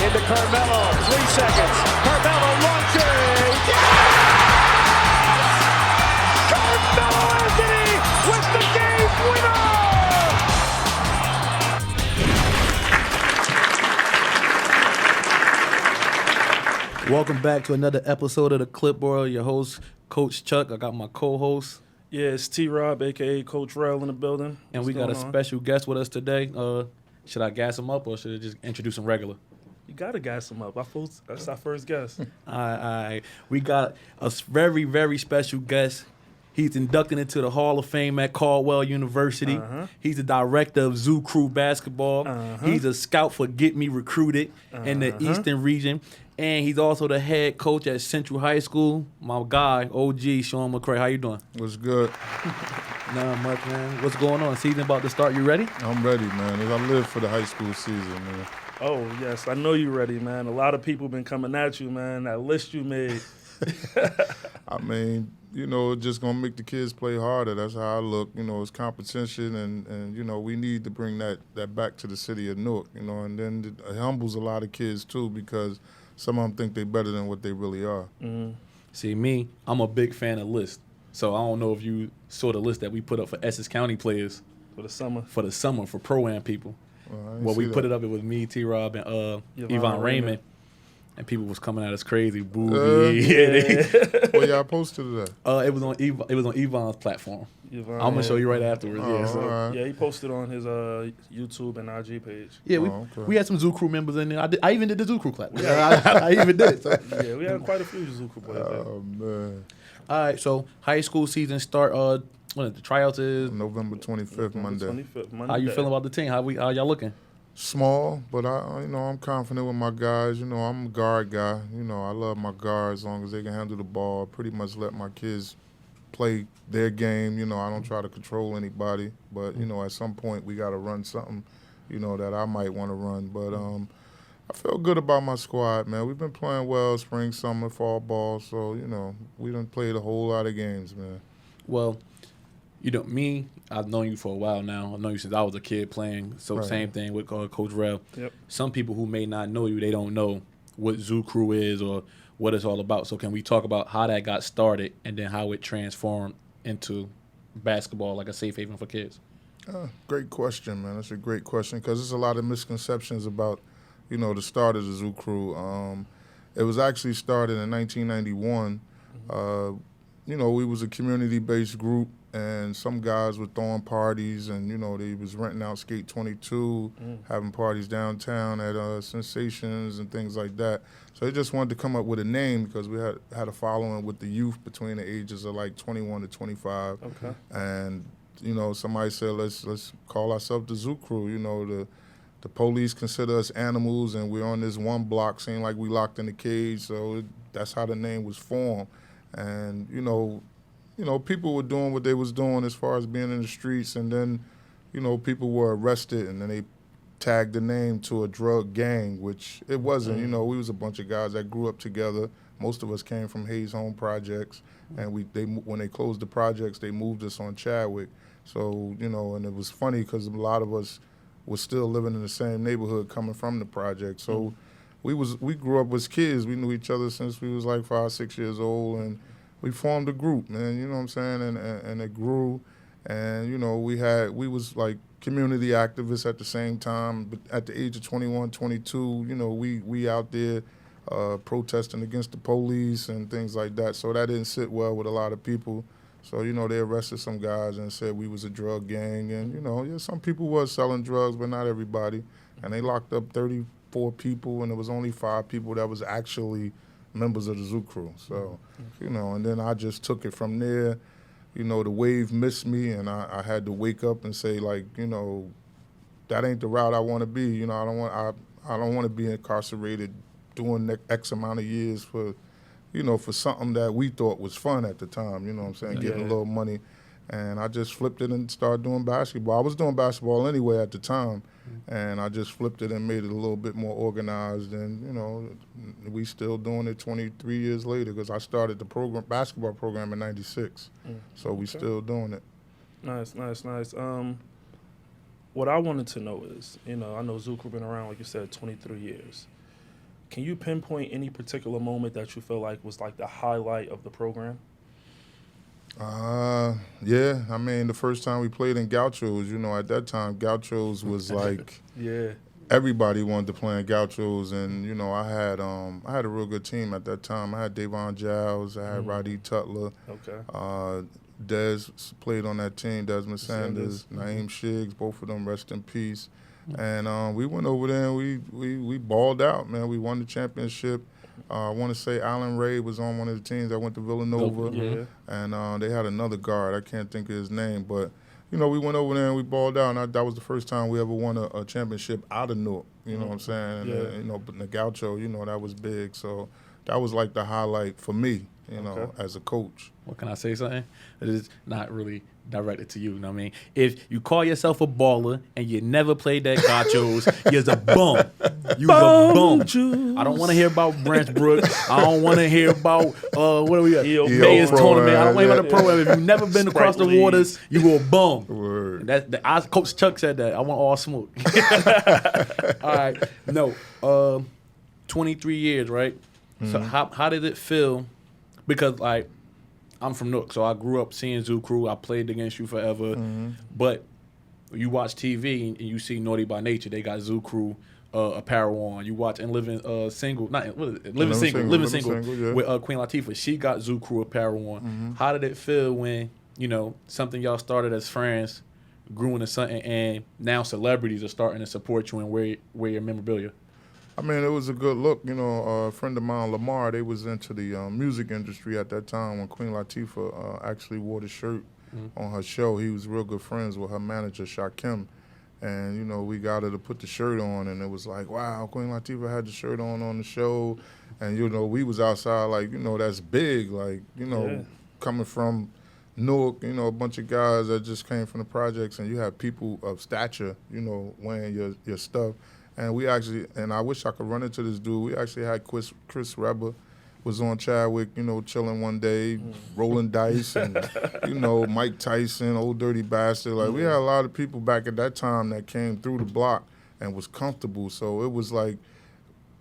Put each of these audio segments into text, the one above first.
Into Carmelo, 3 seconds. Carmelo launching. Yes! Carmelo Anthony with the game winner! Welcome back to another episode of the Clipboard. Your host, Coach Chuck. I got my co-host. Yeah, it's T-Rob, a.k.a. Coach Rel in the building. And we got a special guest with us today. Should I gas him up or should I just introduce him regular? You got to gas him up. That's our first guest. All right. We got a very, very special guest. He's inducted into the Hall of Fame at Caldwell University. He's the director of Zoo Crew Basketball. He's a scout for Get Me Recruited in the Eastern region. And he's also the head coach at Central High School. My guy, OG, Shawn McCray. How you doing? What's good? Not much, man. What's going on? Season about to start. You ready? I'm ready, man. I live for the high school season, man. Oh, yes. I know you're ready, man. A lot of people been coming at you, man. That list you made. I mean, you know, just going to make the kids play harder. That's how I look. You know, it's competition, and you know, we need to bring that back to the city of Newark, you know, and then it humbles a lot of kids, too, because some of them think they're better than what they really are. See, me, I'm a big fan of lists. So I don't know if you saw the list that we put up for Essex County players. For the summer, for Pro-Am people. Well, we put it up, it was me, T-Rob, and Yvonne Raymond. And people was coming at us crazy. Boo. Well, yeah, I posted that. It was on Yvonne's platform. I'm going to show you right afterwards. Right. Yeah, he posted on his YouTube and IG page. Yeah, we had some Zoo Crew members in there. I even did the Zoo Crew clap. I even did it. So. Yeah, we had quite a few Zoo Crew players. Oh, man. All right, so high school season start. When the tryouts is November 25th, Monday. How you feeling about the team? How y'all looking? Small, but I'm confident with my guys. You know, I'm a guard guy. You know, I love my guards as long as they can handle the ball. Pretty much let my kids play their game. You know, I don't try to control anybody. But, you know, at some point we got to run something, you know, that I might want to run. But I feel good about my squad, man. We've been playing well spring, summer, fall ball. So, you know, we done played a whole lot of games, man. Well, you know, me, I've known you for a while now. I've known you since I was a kid playing. So same thing with Coach Rel. Yep. Some people who may not know you, they don't know what Zoo Crew is or what it's all about. So can we talk about how that got started and then how it transformed into basketball, like a safe haven for kids? Great question, man. That's a great question because there's a lot of misconceptions about, you know, the start of the Zoo Crew. It was actually started in 1991. You know, we was a community-based group, and some guys were throwing parties, and, you know, they was renting out Skate 22, having parties downtown at Sensations and things like that. So they just wanted to come up with a name because we had a following with the youth between the ages of like 21 to 25. Okay. And, you know, somebody said, let's call ourselves the Zoo Crew. You know, the police consider us animals, and we're on this one block, seeing like we locked in a cage. So that's how the name was formed. And, you know, people were doing what they was doing as far as being in the streets, and then, you know, people were arrested, and then they tagged the name to a drug gang, which it wasn't. You know, we was a bunch of guys that grew up together. Most of us came from Hayes Home Projects, and when they closed the projects, they moved us on Chadwick. So, you know, and it was funny because a lot of us was still living in the same neighborhood coming from the project. So we grew up as kids. We knew each other since we was like 5, 6 years old, and we formed a group, man, you know what I'm saying? And it grew, and, you know, we was like community activists at the same time. But at the age of 21, 22, you know, we out there protesting against the police and things like that. So that didn't sit well with a lot of people. So, you know, they arrested some guys and said we was a drug gang. And, you know, yeah, some people was selling drugs, but not everybody. And they locked up 34 people, and there was only 5 people that was actually members of the Zoo Crew. So, you know, and then I just took it from there. You know, the wave missed me, and I had to wake up and say, like, you know, that ain't the route I want to be. You know, I don't want to be incarcerated doing X amount of years for, you know, for something that we thought was fun at the time, you know what I'm saying, getting a little money. And I just flipped it and started doing basketball. I was doing basketball anyway at the time, and I just flipped it and made it a little bit more organized. And, you know, we still doing it 23 years later because I started the basketball program in '96. So we still doing it. Nice. What I wanted to know is, you know, I know Zoo Crew been around, like you said, 23 years. Can you pinpoint any particular moment that you feel like was like the highlight of the program? Yeah. I mean, the first time we played in Gauchos, you know, at that time, Gauchos was like Yeah. everybody wanted to play in Gauchos, and you know, I had a real good team at that time. I had Davon Giles, I had Roddy Tutler, Okay. Dez played on that team, Desmond Sanders, Naeem Shiggs, both of them rest in peace. And we went over there and we balled out, man. We won the championship. I want to say Alan Ray was on one of the teams that went to Villanova. Yeah. And they had another guard. I can't think of his name. But, you know, we went over there and we balled out. And that was the first time we ever won a championship out of Newark. You know what I'm saying? Yeah. You know, but in the Gaucho, you know, that was big. So that was like the highlight for me, you know, as a coach. What can I say something? It is not really directed to you know what I mean? If you call yourself a baller and you never played that Gauchos, you're a bum. You's a bum. I don't want to hear about Branch Brook. I don't want to hear about what are we at? Mayor's tournament. I don't want to hear about the program. If you've never been across the waters, you a bum. Word. Coach Chuck said that. I want all smoke. All right. No. 23 years, right? So how did it feel? Because like I'm from Newark, so I grew up seeing Zoo Crew. I played against you forever. But you watch TV and you see Naughty by Nature. They got Zoo Crew apparel on. You watch and Living Single, not what is it? Living Single Yeah. with Queen Latifah. She got Zoo Crew apparel on. How did it feel when, you know, something y'all started as friends grew into something and now celebrities are starting to support you and wear your memorabilia? I mean, it was a good look. You know, a friend of mine, Lamar, they was into the music industry at that time when Queen Latifah actually wore the shirt on her show. He was real good friends with her manager, Shakim. And, you know, we got her to put the shirt on, and it was like, wow, Queen Latifah had the shirt on the show. And, you know, we was outside like, you know, that's big. Like, you know, coming from Newark, you know, a bunch of guys that just came from the projects, and you have people of stature, you know, wearing your stuff. And we actually, and I wish I could run into this dude, we actually had Chris Rebber was on Chadwick, you know, chilling one day, rolling dice, and, you know, Mike Tyson, Old Dirty Bastard. Like, we had a lot of people back at that time that came through the block and was comfortable. So it was like,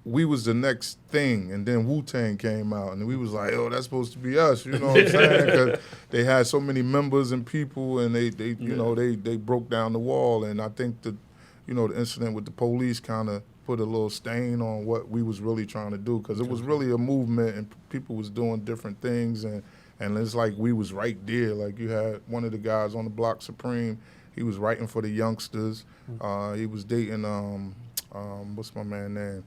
we was the next thing, and then Wu-Tang came out, and we was like, oh, that's supposed to be us, you know what I'm saying? Because they had so many members and people, and they you know, they broke down the wall, and I think the incident with the police kind of put a little stain on what we was really trying to do, because it was really a movement and people was doing different things, and it's like we was right there. Like, you had one of the guys on the block, Supreme, he was writing for the youngsters. He was dating, what's my man name?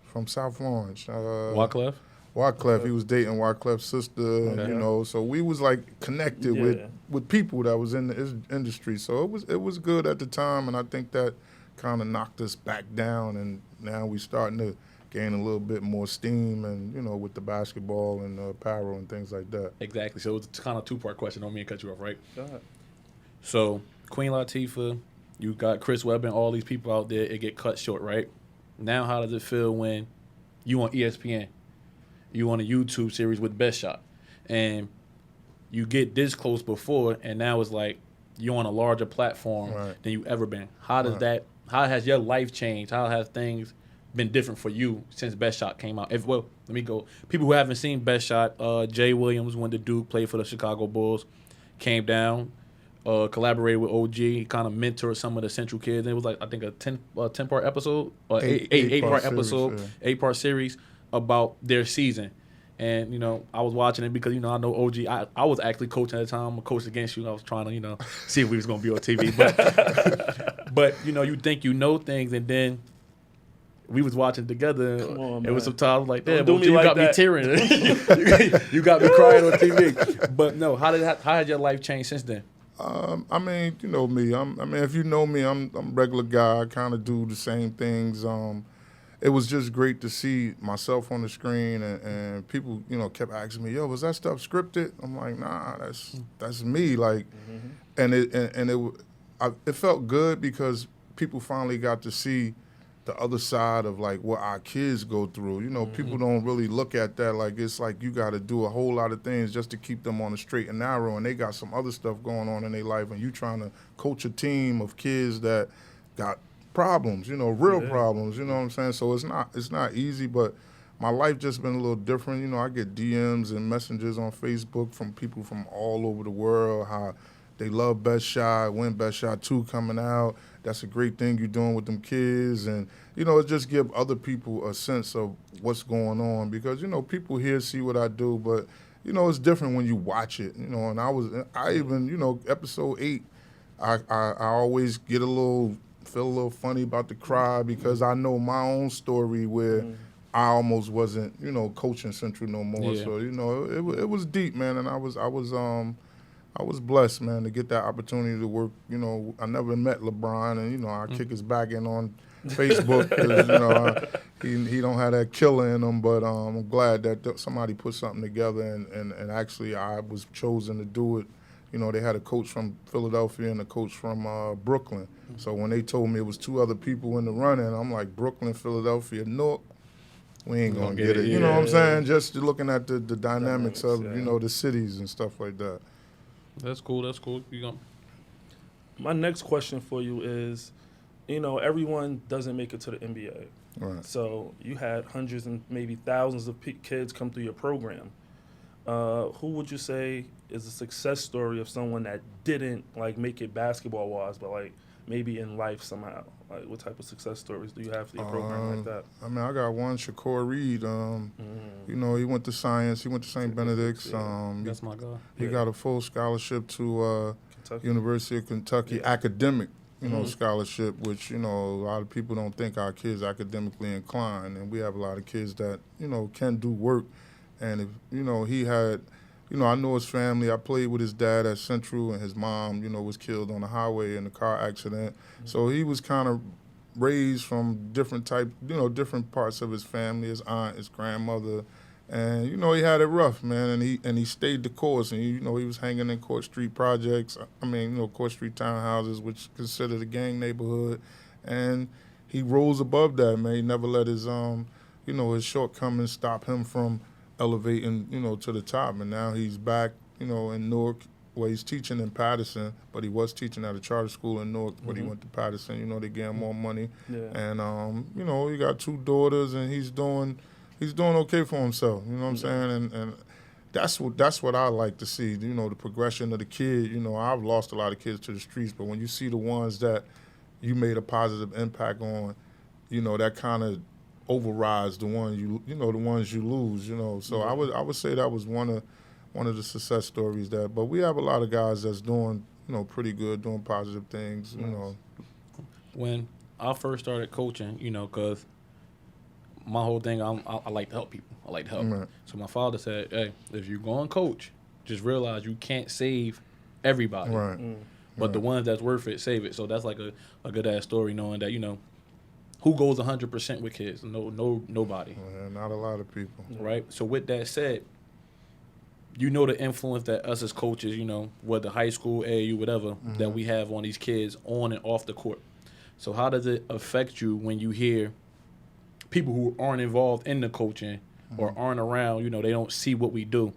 From South Florence. Wyclef? Wyclef, he was dating Wyclef's sister, you know, so we was like connected with people that was in the industry. So it was good at the time, and I think that kind of knocked us back down, and now we starting to gain a little bit more steam, and, you know, with the basketball and the apparel and things like that. Exactly. So it's kind of a two-part question. Don't mean to cut you off, right? Go ahead. So Queen Latifah, you got Chris Webber and all these people out there, it get cut short, right? Now how does it feel when you on ESPN? You on a YouTube series with Best Shot, and you get this close before, and now it's like you're on a larger platform than you ever been. How does that? How has your life changed? How has things been different for you since Best Shot came out? Let me go. People who haven't seen Best Shot, Jay Williams went to Duke, played for the Chicago Bulls, came down, collaborated with OG, kind of mentored some of the Central kids. And it was like, I think a 10-part episode, or eight-part episode, series, 8-part series about their season. And, you know, I was watching it because, you know, I know OG. I was actually coaching at the time. I coached against you. I was trying to, you know, see if we was going to be on TV. But, you know, you think you know things, and then we was watching together. Come on, it was man. sometimes like, damn, Don't OG, do me you like got me that. tearing. You got me crying on TV. But, no, how has your life changed since then? I mean, you know me. I mean, if you know me, I'm a regular guy. I kind of do the same things. It was just great to see myself on the screen, and people, you know, kept asking me, "Yo, was that stuff scripted?" I'm like, "Nah, that's me." Like, and it felt good because people finally got to see the other side of like what our kids go through. You know, people don't really look at that. Like, it's like you got to do a whole lot of things just to keep them on the straight and narrow, and they got some other stuff going on in their life, and you trying to coach a team of kids that got problems, real problems, you know what I'm saying? So it's not easy, but my life just been a little different. I get DMs and messages on Facebook from people from all over the world, how they love Best Shot, when Best Shot 2 coming out. That's a great thing you're doing with them kids. And, it just give other people a sense of what's going on because, people here see what I do, but, it's different when you watch it, and I even, episode 8, I always feel a little funny about the cry because I know my own story where I almost wasn't, coaching Central no more. Yeah. So, it was deep, man, and I was blessed, man, to get that opportunity to work. I never met LeBron, and I kick his back in on Facebook because he don't have that killer in him. But I'm glad that somebody put something together, and actually I was chosen to do it. They had a coach from Philadelphia and a coach from Brooklyn. So when they told me it was 2 other people in the running, I'm like, Brooklyn, Philadelphia, Newark. We ain't gonna get it. You know what I'm saying? Just looking at the dynamics of the cities and stuff like that. That's cool. You gonna... My next question for you is, everyone doesn't make it to the NBA. Right. So you had hundreds and maybe thousands of kids come through your program. Who would you say is a success story of someone that didn't make it basketball-wise, but maybe in life somehow? What type of success stories do you have for your program like that? I mean, I got one, Shakur Reed. He went to science. He went to St. Benedict's. That's my guy. He got a full scholarship to University of Kentucky academic, scholarship, which, a lot of people don't think our kids academically inclined. And we have a lot of kids that, can do work. And, if, he had, I know his family. I played with his dad at Central, and his mom, was killed on the highway in a car accident. So he was kind of raised from different parts of his family, his aunt, his grandmother. And, he had it rough, man, and he stayed the course. And, he was hanging in Court Street projects, Court Street townhouses, which considered a gang neighborhood. And he rose above that, man. He never let his, his shortcomings stop him from elevating, to the top. And now he's back, in Newark. Well, he's teaching in Patterson, but he was teaching at a charter school in Newark, but he went to Patterson. They gave him more money. Yeah. And, he got 2 daughters, and he's doing okay for himself. You know what I'm saying? And that's what I like to see, the progression of the kid. I've lost a lot of kids to the streets, but when you see the ones that you made a positive impact on, that kind of overrides the ones you lose. So I would say that was one of the success stories but we have a lot of guys that's doing pretty good, doing positive things. When I first started coaching, because my whole thing, I like to help people. I like to help. Right. So my father said, hey, if you're going to coach, just realize you can't save everybody. Right. But the ones that's worth it, save it. So that's like a good ass story, knowing that who goes 100% with kids? Nobody. Yeah, not a lot of people. Right. So with that said, the influence that us as coaches, whether high school, AAU, whatever, that we have on these kids on and off the court. So how does it affect you when you hear people who aren't involved in the coaching or aren't around, they don't see what we do,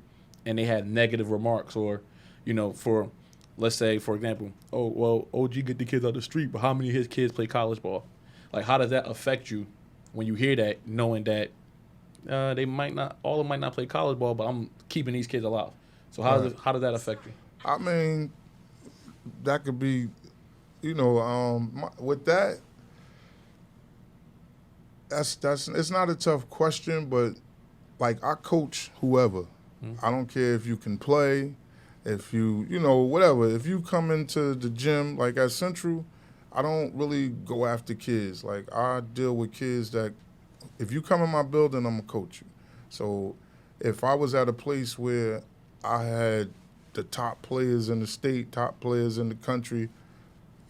and they had negative remarks or, for, let's say, for example, oh, well, OG get the kids out the street, but how many of his kids play college ball? How does that affect you when you hear that, knowing that they might not, all of them might not play college ball, but I'm keeping these kids alive? So how does that affect you? I mean, that could be, with that, that's it's not a tough question, but I coach whoever. I don't care if you can play, if you whatever. If you come into the gym at Central, I don't really go after kids. I deal with kids that, if you come in my building, I'm gonna coach you. So if I was at a place where I had the top players in the state, top players in the country,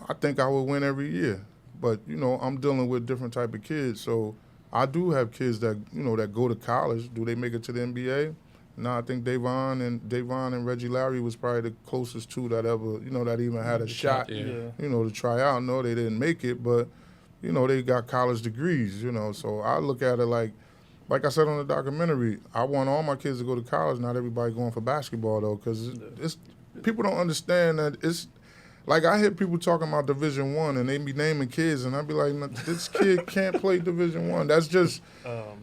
I think I would win every year. But, I'm dealing with different type of kids. So I do have kids that, that go to college. Do they make it to the NBA? No, I think Davon and Reggie Larry was probably the closest 2 that ever, that even had a shot, to try out. No, they didn't make it, but, they got college degrees, So I look at it like I said on the documentary, I want all my kids to go to college, not everybody going for basketball, though, because people don't understand that Like, I hear people talking about Division I, and they be naming kids, and I be like, "No, this kid can't play Division I. That's just,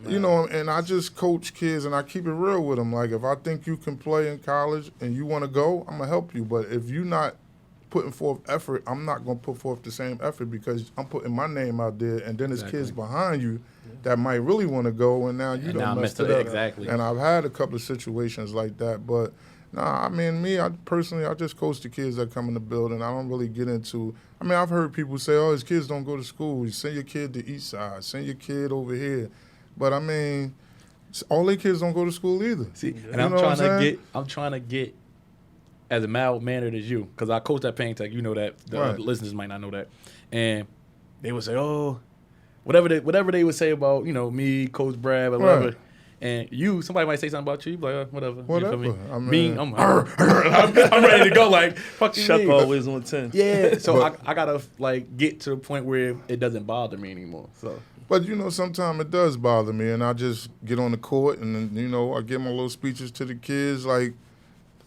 you know, and I just coach kids, and I keep it real with them. Like, if I think you can play in college and you want to go, I'm going to help you. But if you're not putting forth effort, I'm not going to put forth the same effort because I'm putting my name out there, and then there's kids behind you that might really want to go, and now you done messed it up. Exactly. And I've had a couple of situations like that, but nah, I mean, I just coach the kids that come in the building. I don't really get into, I mean, I've heard people say, oh, his kids don't go to school. You send your kid to East Side, send your kid over here. But I mean, all their kids don't go to school either. See, and I'm trying to get as mild-mannered as you, because I coach at Payne Tech. You know that. The listeners might not know that. And they would say, oh, whatever they would say about, you know, me, Coach Brad, or whatever. And somebody might say something about you, like, whatever. Whatever. You feel me? I'm ready to go, like, fuck you. Chuck always on 10. Yeah, so I gotta, like, get to the point where it doesn't bother me anymore. So. But, you know, sometimes it does bother me, and I just get on the court, and then, you know, I give my little speeches to the kids, like,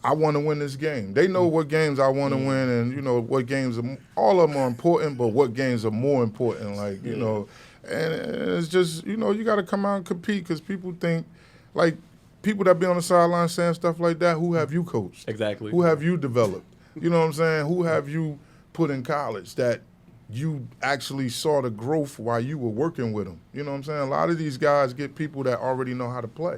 I want to win this game. They know what games I want to win, and, you know, what games all of them are important, but what games are more important, like, you know. And it's just, you know, you got to come out and compete because people think, like, people that be on the sideline saying stuff like that, who have you coached? Exactly. Who have you developed? You know what I'm saying? Who have you put in college that you actually saw the growth while you were working with them? You know what I'm saying? A lot of these guys get people that already know how to play.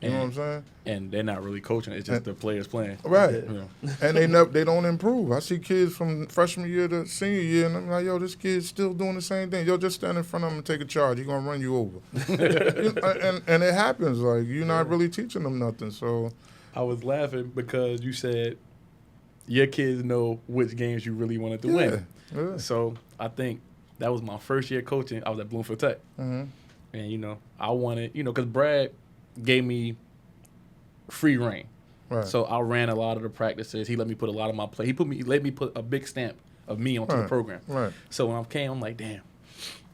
You know what I'm saying? And they're not really coaching. It's just the players playing. Right. You know. And they don't improve. I see kids from freshman year to senior year, and I'm like, yo, this kid's still doing the same thing. Yo, just stand in front of him and take a charge. He's going to run you over. and it happens. Like, you're not really teaching them nothing. So I was laughing because you said your kids know which games you really wanted to win. Yeah. So I think that was my first year coaching. I was at Bloomfield Tech. Mm-hmm. And, you know, I wanted, you know, because Brad gave me free reign. Right. So I ran a lot of the practices. He let me put a lot of my play. He let me put a big stamp of me onto the program. Right. So when I came, I'm like, damn,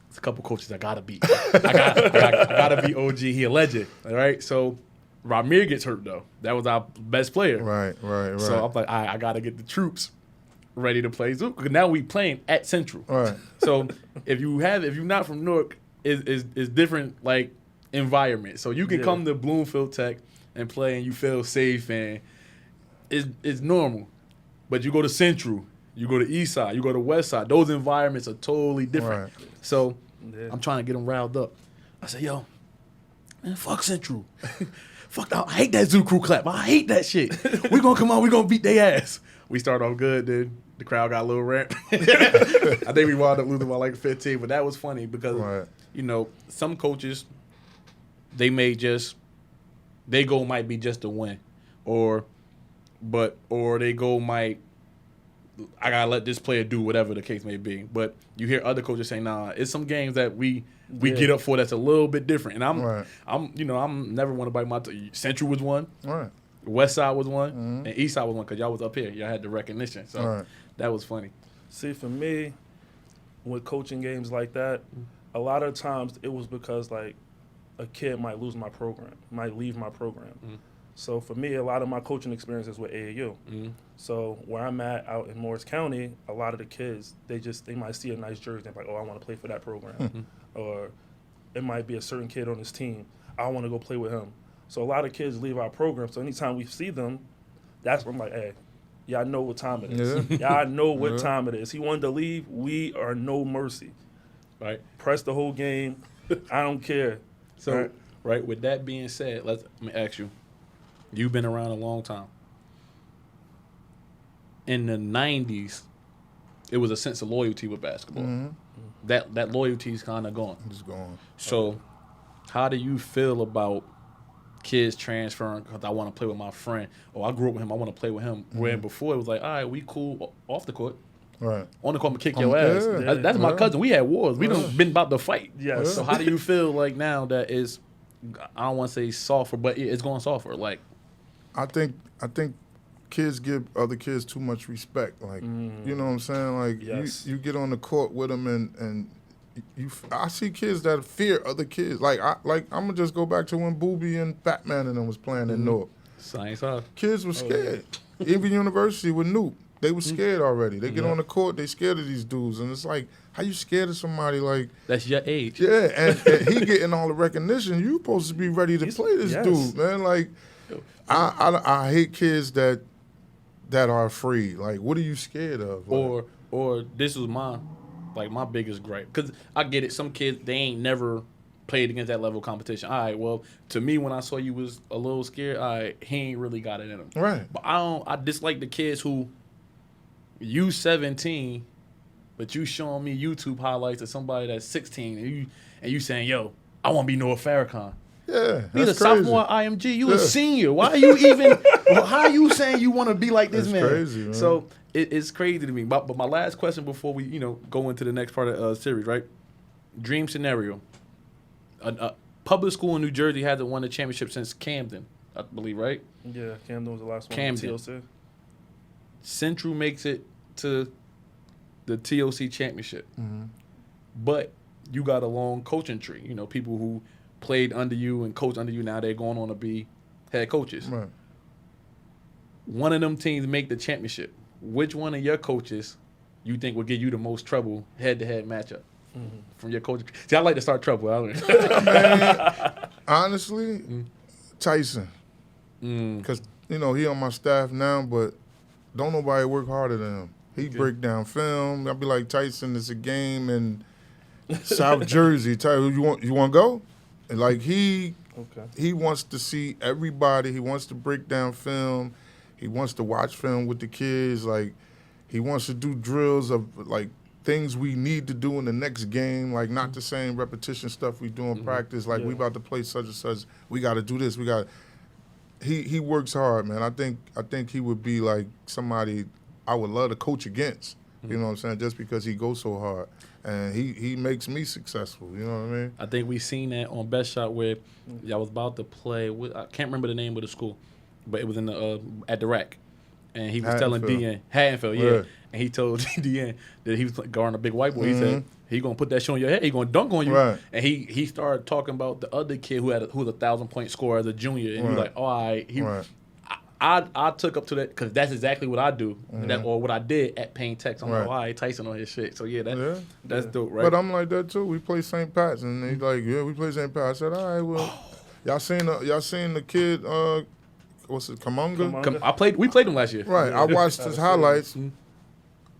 there's a couple coaches I gotta beat. I gotta beat OG. He a legend. All right. So Ramir gets hurt though. That was our best player. Right. So I'm like, I gotta get the troops ready to play Zook. Because now we playing at Central. Right. So if you're not from Newark, is different like environment. So you can come to Bloomfield Tech and play and you feel safe and it's normal. But you go to Central, you go to East Side, you go to West Side, those environments are totally different. Right. So I'm trying to get them riled up. I said, yo, man, fuck Central. Fuck that. I hate that Zoo Crew clap. I hate that shit. We're going to come out, we're going to beat their ass. We started off good, dude. The crowd got a little ramp. I think we wound up losing by like 15, but that was funny because, you know, some coaches, they may just, their goal might be just to win. Or their goal might, I got to let this player do whatever the case may be. But you hear other coaches say, nah, it's some games that we get up for that's a little bit different. And I'm never one to bite my Central was one. Right. West Side was one, and East Side was one because y'all was up here. Y'all had the recognition. So that was funny. See, for me, with coaching games like that, a lot of times it was because, like, a kid might lose my program, might leave my program. So for me, a lot of my coaching experiences with AAU. So where I'm at out in Morris County, a lot of the kids, they might see a nice jersey. They're like, oh, I want to play for that program. Or it might be a certain kid on this team. I want to go play with him. So a lot of kids leave our program. So anytime we see them, that's when I'm like, hey, y'all know what time it is. Y'all know what time it is. He wanted to leave. We are no mercy. Right. Press the whole game. I don't care. So, right, with that being said, let me ask you. You've been around a long time. In the 90s, it was a sense of loyalty with basketball. That loyalty is kind of gone. It's gone. So how do you feel about kids transferring because I want to play with my friend, or I grew up with him, I want to play with him, where before it was like, all right, we cool off the court. Right. On the court, I'm going to kick your ass. That's my cousin. We had wars. We done been about to fight. Yes. So how do you feel like now that is, I don't want to say softer, but it's going softer? Like, I think kids give other kids too much respect. Like, you know what I'm saying? Like, you get on the court with them and I see kids that fear other kids. I'm gonna just go back to when Booby and Fatman and them was playing in Newark. Science off. Kids were scared. Even University with Newt. They were scared already. They get on the court, they scared of these dudes. And it's like, how you scared of somebody like... That's your age. Yeah, and he getting all the recognition. You supposed to be ready to play this dude, man. Like, I hate kids that are afraid. Like, what are you scared of? Like, Or this was my biggest gripe. Because I get it. Some kids, they ain't never played against that level of competition. All right, well, to me, when I saw you was a little scared, all right, he ain't really got it in him. Right. But I dislike the kids who, you 17, but you showing me YouTube highlights of somebody that's 16, and you saying, yo, I want to be Noah Farrakhan. Yeah, He's a that's sophomore at IMG. You a senior. Why are you even? How are you saying you want to be like this That's man? crazy, man. So it's crazy to me. But my last question before we go into the next part of the series, right? Dream scenario. A public school in New Jersey hasn't won the championship since Camden, I believe, right? Yeah, Camden was the last one. Camden. TLC. Central makes it to the TOC championship, but you got a long coaching tree. People who played under you and coached under you, now they're going on to be head coaches. right. One of them teams make the championship. Which one of your coaches you think will give you the most trouble head-to-head matchup from your coach? See, I like to start trouble. Man, honestly, Tyson. Because, he on my staff now, but don't nobody work harder than him. He break down film. I'll be like, Tyson, it's a game in South Jersey. You want to go? And like he wants to see everybody. He wants to break down film. He wants to watch film with the kids. Like, he wants to do drills of like things we need to do in the next game. Like, not the same repetition stuff we do in practice. Like, we about to play such and such. We got to do this. He works hard, man. I think he would be like somebody I would love to coach against. You know what I'm saying? Just because he goes so hard. And he makes me successful. You know what I mean? I think we seen that on Best Shot where y'all was about to play. I can't remember the name of the school, but it was in the at the rack, and he was telling DN Haddonfield, yeah, and he told DN that he was guarding a big white boy. He said he gonna put that shit on your head. He gonna dunk on you. Right. And he started talking about the other kid who was a 1,000-point scorer as a junior, and he was like, "Oh, I took up to that because that's exactly what I do, or what I did at Payne Tech. So I'm like, all right, Tyson on his shit. So that's dope, right? But I'm like that too. We play St. Pat's, and he's like, yeah, we play St. Pat's. I said, all right, well, y'all seen the kid? What's it, Kamunga? We played him last year. Right. I watched his highlights.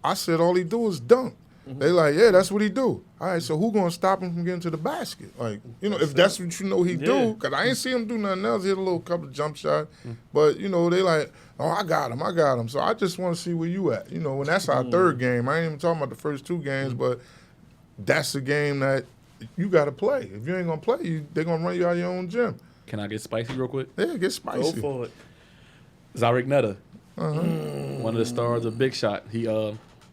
I said all he do is dunk. They like, yeah, that's what he do. All right, so who gonna stop him from getting to the basket? Like, if that's what he do, because I ain't see him do nothing else. He had a little couple of jump shots, but they like, oh, I got him. So I just want to see where you at. When that's our third game. I ain't even talking about the first two games, but that's a game that you got to play. If you ain't gonna play, they're gonna run you out of your own gym. Can I get spicy real quick? Yeah, get spicy. Go for it. Zarek Netta, one of the stars of Big Shot.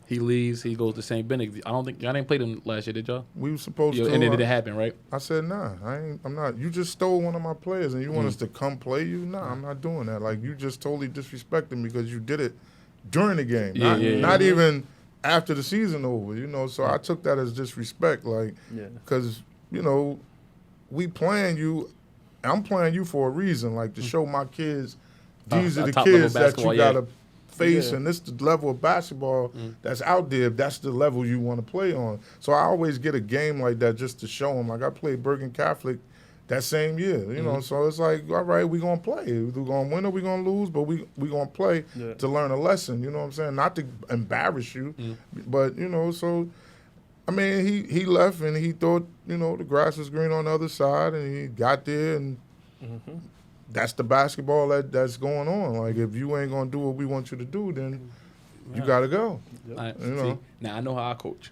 He leaves. He goes to St. Benedict. I don't think y'all didn't play them last year, did y'all? We were supposed to. And it didn't happen, right? I said, nah, I'm not. You just stole one of my players, and you want us to come play you? Nah, I'm not doing that. Like, you just totally disrespected me because you did it during the game, not even after the season over. So I took that as disrespect, like, because we playing you. I'm playing you for a reason, like to show my kids these are the kids that you gotta face, and this is the level of basketball that's out there. That's the level you want to play on. So I always get a game like that just to show them. Like, I played Bergen Catholic that same year, So it's like, all right, we gonna play. We're gonna win or we gonna lose, but we gonna play to learn a lesson. You know what I'm saying? Not to embarrass you, but So I mean, he left and he thought the grass was green on the other side, and he got there and. That's the basketball that's going on. Like, if you ain't gonna do what we want you to do, then you gotta go. See, now I know how I coach.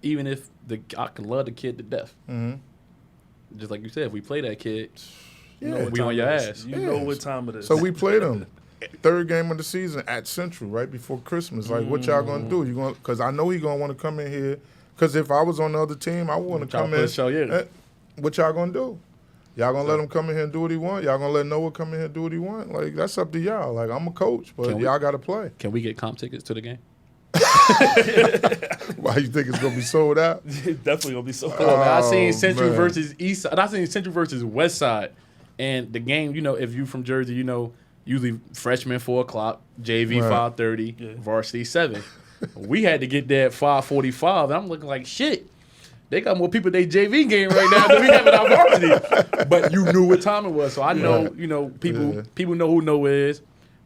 Even if I can love the kid to death, just like you said, if we play that kid, we on your ass. You know what time it is. So we played them. Third game of the season at Central, right before Christmas. Like, what y'all gonna do? Because I know he gonna want to come in here. Because if I was on the other team, I would want to come in. What y'all gonna do? Y'all gonna let him come in here and do what he want? Y'all gonna let Noah come in here and do what he want? Like, that's up to y'all. Like, I'm a coach, but y'all gotta play. Can we get comp tickets to the game? Why you think it's gonna be sold out? Definitely gonna be sold out. I seen Central versus East Side. I seen Central versus West Side, and the game. If you from Jersey, usually freshman 4 o'clock, JV Right. 5:30, varsity 7. We had to get there at 5:45. And I'm looking like shit. They got more people at their JV game right now than we have at our varsity. But you knew what time it was, so I know people know who Noah is,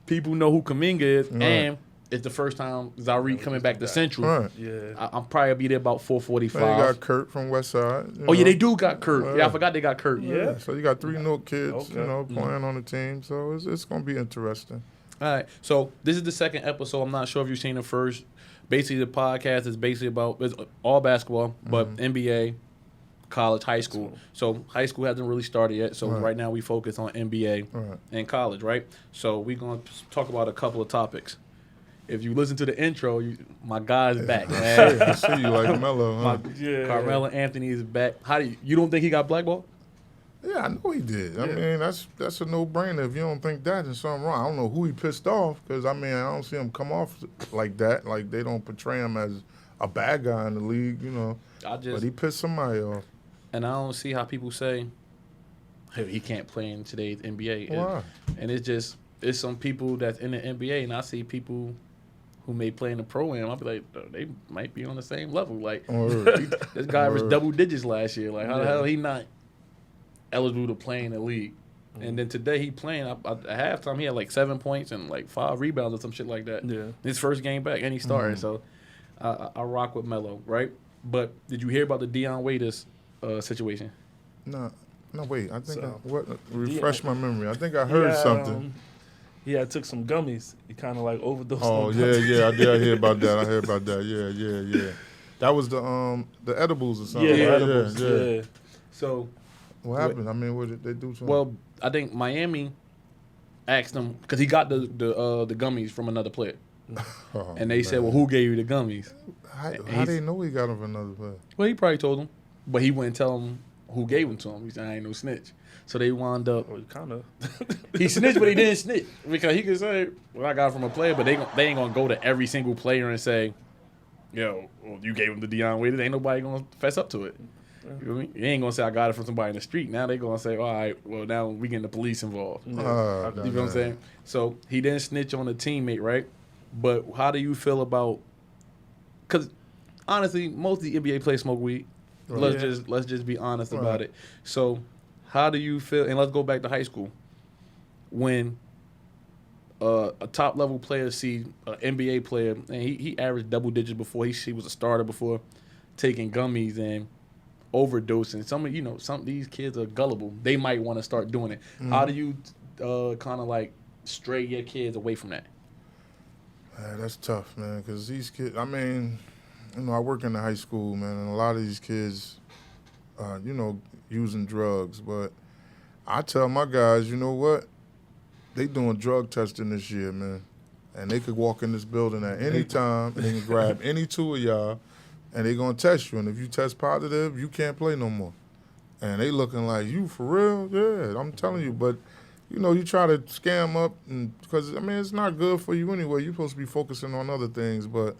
people know who Kaminga is, and it's the first time Zari coming back to Central. Right. Yeah. I'm probably gonna be there about 4:45. They got Kurt from West Side. Oh yeah, they do got Kurt. Yeah, I forgot they got Kurt. Yeah. So you got 3 Newark kids, Okay. playing on the team. So it's gonna be interesting. All right. So this is the second episode. I'm not sure if you've seen the first. Basically, the podcast is basically about it's all basketball, but NBA, college, high school. So high school hasn't really started yet. So right now we focus on NBA and college, right? So we're gonna talk about a couple of topics. If you listen to the intro, my guy's back, man. I see you like Melo, huh? Carmelo Anthony is back. How do you don't think he got blackballed? Yeah, I know he did. I mean, that's a no-brainer. If you don't think that, then something wrong. I don't know who he pissed off because, I mean, I don't see him come off like that. Like, they don't portray him as a bad guy in the league, But he pissed somebody off. And I don't see how people say, hey, he can't play in today's NBA. Why? And it's some people that's in the NBA, and I see people who may play in the pro-am. I'll be like, they might be on the same level. Like, this guy averaged double digits last year. Like, how the hell he not eligible to play in the league? And then today he playing. At halftime, he had like 7 points and like 5 rebounds or some shit like that. Yeah. His first game back, and he started. So I rock with Melo, right? But did you hear about the Deion Waiters situation? No, wait. I think So, refresh my memory. I think I heard something. Yeah, I took some gummies. He kind of like overdosed. Oh, on yeah. I did hear about that. Yeah. That was the edibles or something. Yeah, right? edibles. Yeah. So What happened? I mean, what did they do to him? well, I think Miami asked him because he got the gummies from another player, and they said, "Well, who gave you the gummies?" How they know he got them from another player? Well, he probably told them, but he wouldn't tell them who gave them to him. He said, "I ain't no snitch." So they wound up. Well, kind of. He snitched, but he didn't snitch because he could say, "Well, I got it from a player," but they ain't gonna go to every single player and say, "Yo, well, you gave him to Deion Waiters." Ain't nobody gonna fess up to it. You know what I mean? You ain't gonna say I got it from somebody in the street. Now they gonna say, all right, well now we getting the police involved. You know what I'm saying? So he didn't snitch on a teammate, right? But how do you feel about? Because honestly, most of the NBA players smoke weed. Let's just be honest about it. So how do you feel? And let's go back to high school when a top level player see an NBA player and he averaged double digits before he was a starter before taking gummies and overdosing. Some of these kids are gullible. They might want to start doing it. How do you kind of like stray your kids away from that? That's tough, man, because these kids, I mean, I work in the high school, man, and a lot of these kids, using drugs. But I tell my guys, you know what? They doing drug testing this year, man. And they could walk in this building at any time and they can grab any 2 of y'all and they going to test you. And if you test positive, you can't play no more. And they looking like, you for real? Yeah, I'm telling you. But, you try to scam up because, it's not good for you anyway. You're supposed to be focusing on other things. But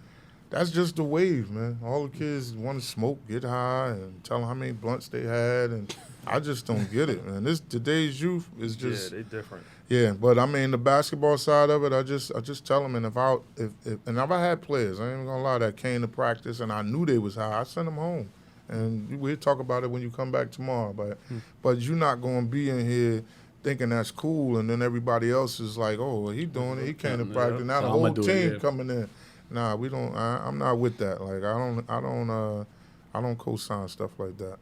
that's just the wave, man. All the kids want to smoke, get high, and tell them how many blunts they had. And I just don't get it, man. Today's youth is just... Yeah, they different. Yeah, but the basketball side of it, I just tell them, and if I had players, I ain't even gonna lie, that came to practice and I knew they was high, I send them home, and we'll talk about it when you come back tomorrow. But you're not gonna be in here thinking that's cool, and then everybody else is like, oh, well, he doing it, he came to practice, now the whole team coming in. Nah, we don't. I'm not with that. Like I don't co-sign stuff like that.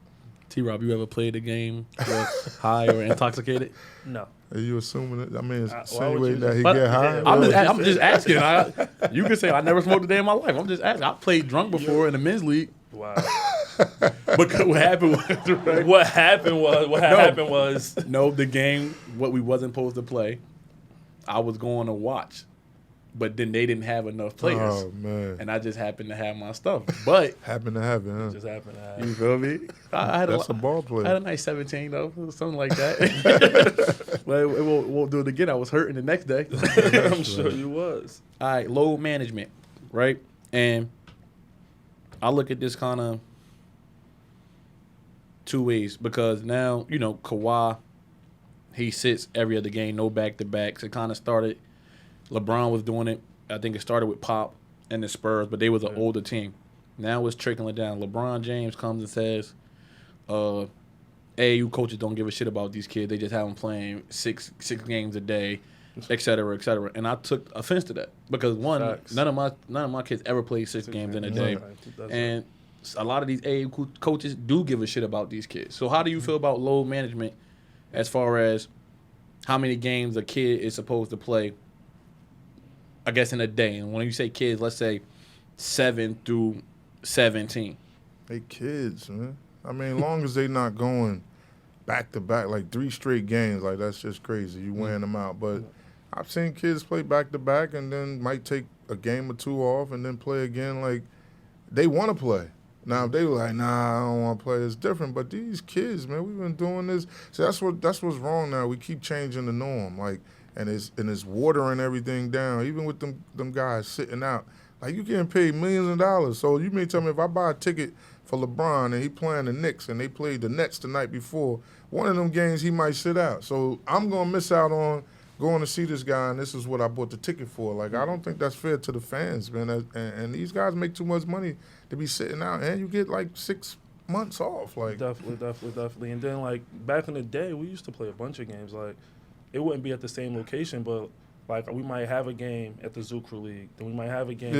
T-Rob, you ever played a game high or intoxicated? No. Are you assuming it? It's why would you insinuating that he But get high? I'm just asking. You can say I never smoked a day in my life. I'm just asking. I played drunk before in the men's league. Wow. But what happened was, right? What happened was No, the game, what we wasn't supposed to play, I was going to watch. But then they didn't have enough players. Oh, man. And I just happened to have my stuff. But Happened to have it, huh? just happened to happen. you feel me? I had That's a ball I had player. a nice 17 though, something like that. But it won't do it again. I was hurting the next day. I'm sure you was. All right, load management, right? And I look at this kind of 2 ways because now, Kawhi he sits every other game, no back-to-backs. It kind of started – LeBron was doing it. I think it started with Pop and the Spurs, but they was an older team. Now it's trickling down. LeBron James comes and says, AAU coaches don't give a shit about these kids. They just have them playing six games a day, et cetera, et cetera. And I took offense to that because, one, none of my kids ever played six games in a day. And a lot of these AAU coaches do give a shit about these kids. So how do you feel about load management as far as how many games a kid is supposed to play, I guess, in a day? And when you say kids, let's say 7 through 17. They kids, man. I mean, long as they not going back to back, like 3 straight games, like that's just crazy. You wearing them out. But I've seen kids play back to back and then might take a game or 2 off and then play again. Like, they want to play. Now, if they were like, nah, I don't want to play, it's different. But these kids, man, we've been doing this. So that's what's wrong now. We keep changing the norm, like, and it's watering everything down. Even with them guys sitting out, like, you getting paid millions of dollars. So you may tell me if I buy a ticket for LeBron and he playing the Knicks and they played the Nets the night before, one of them games he might sit out. So I'm gonna miss out on going to see this guy, and this is what I bought the ticket for. Like, I don't think that's fair to the fans, man. And these guys make too much money to be sitting out, and you get like 6 months off. Like, definitely. And then, like, back in the day, we used to play a bunch of games. Like, it wouldn't be at the same location, but like, we might have a game at the Zoo Crew League, then we might have a game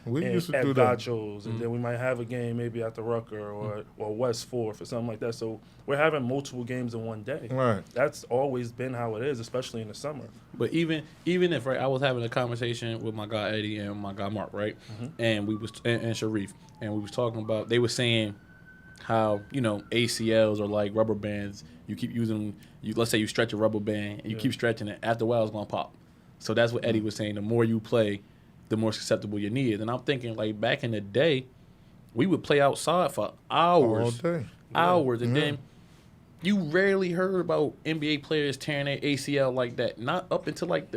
used to at do that. Gachos, and then we might have a game maybe at the Rucker or West Fourth or something like that. So we're having multiple games in one day. Right. That's always been how it is, especially in the summer. But even if, right, I was having a conversation with my guy Eddie and my guy Mark, right, and we was and Sharif, and we was talking about, they were saying how, you know, ACLs are like rubber bands. You keep using them. Let's say you stretch a rubber band and you keep stretching it. After a while, it's gonna pop. So that's what Eddie was saying. The more you play, the more susceptible your knee is. And I'm thinking, like, back in the day, we would play outside for hours. All day. Hours. And then you rarely heard about NBA players tearing their ACL like that. Not up until, like,